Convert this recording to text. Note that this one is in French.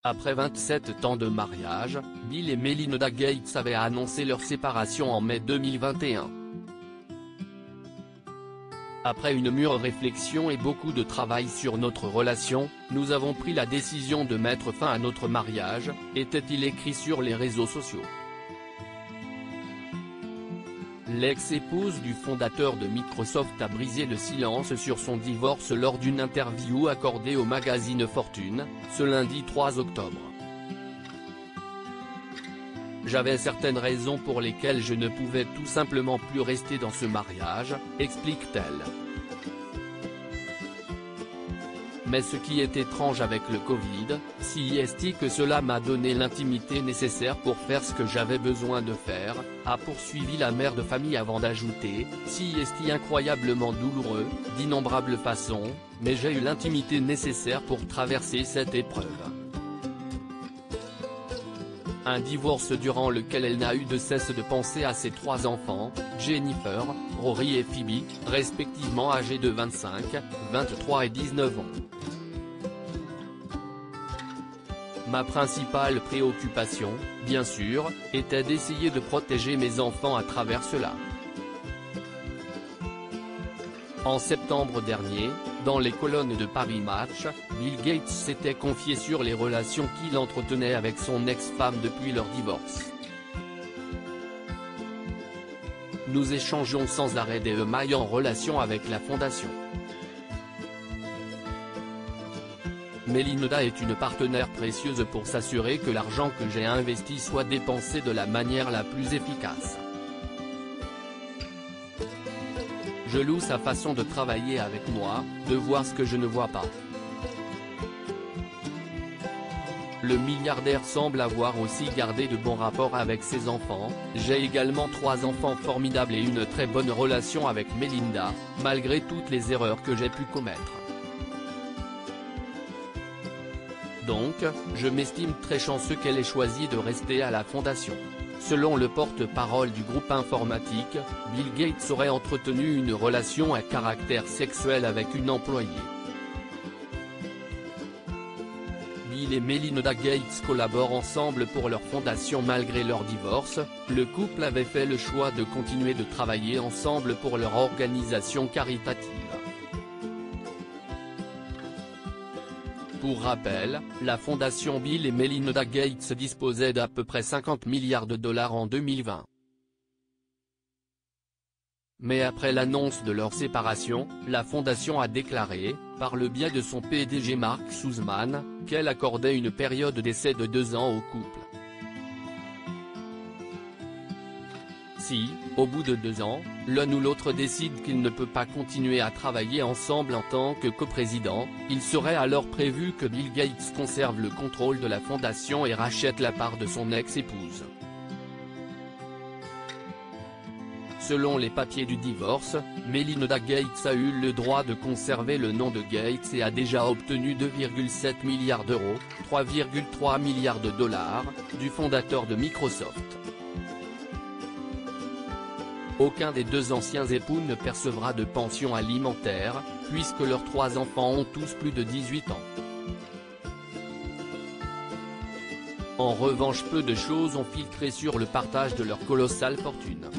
Après 27 ans de mariage, Bill et Melinda Gates avaient annoncé leur séparation en mai 2021. Après une mûre réflexion et beaucoup de travail sur notre relation, nous avons pris la décision de mettre fin à notre mariage, était-il écrit sur les réseaux sociaux. L'ex-épouse du fondateur de Microsoft a brisé le silence sur son divorce lors d'une interview accordée au magazine Fortune, ce lundi 3 octobre. J'avais certaines raisons pour lesquelles je ne pouvais tout simplement plus rester dans ce mariage, explique-t-elle. Mais ce qui est étrange avec le Covid, c'est que cela m'a donné l'intimité nécessaire pour faire ce que j'avais besoin de faire, a poursuivi la mère de famille avant d'ajouter, c'est incroyablement douloureux, d'innombrables façons, mais j'ai eu l'intimité nécessaire pour traverser cette épreuve. Un divorce durant lequel elle n'a eu de cesse de penser à ses 3 enfants, Jennifer, Rory et Phoebe, respectivement âgés de 25, 23 et 19 ans. Ma principale préoccupation, bien sûr, était d'essayer de protéger mes enfants à travers cela. En septembre dernier, dans les colonnes de Paris Match, Bill Gates s'était confié sur les relations qu'il entretenait avec son ex-femme depuis leur divorce. Nous échangeons sans arrêt des emails en relation avec la fondation. Melinda est une partenaire précieuse pour s'assurer que l'argent que j'ai investi soit dépensé de la manière la plus efficace. Je loue sa façon de travailler avec moi, de voir ce que je ne vois pas. Le milliardaire semble avoir aussi gardé de bons rapports avec ses enfants. J'ai également 3 enfants formidables et une très bonne relation avec Melinda, malgré toutes les erreurs que j'ai pu commettre. Donc, je m'estime très chanceux qu'elle ait choisi de rester à la fondation. Selon le porte-parole du groupe informatique, Bill Gates aurait entretenu une relation à caractère sexuel avec une employée. Bill et Melinda Gates collaborent ensemble pour leur fondation malgré leur divorce. Le couple avait fait le choix de continuer de travailler ensemble pour leur organisation caritative. Pour rappel, la fondation Bill et Melinda Gates disposait d'à peu près 50 milliards de dollars en 2020. Mais après l'annonce de leur séparation, la fondation a déclaré, par le biais de son PDG Mark Sussman, qu'elle accordait une période d'essai de 2 ans au couple. Si, au bout de 2 ans, l'un ou l'autre décide qu'il ne peut pas continuer à travailler ensemble en tant que coprésident, il serait alors prévu que Bill Gates conserve le contrôle de la fondation et rachète la part de son ex-épouse. Selon les papiers du divorce, Melinda Gates a eu le droit de conserver le nom de Gates et a déjà obtenu 2,7 milliards d'euros, 3,3 milliards de dollars, du fondateur de Microsoft. Aucun des 2 anciens époux ne percevra de pension alimentaire, puisque leurs 3 enfants ont tous plus de 18 ans. En revanche, peu de choses ont filtré sur le partage de leur colossale fortune.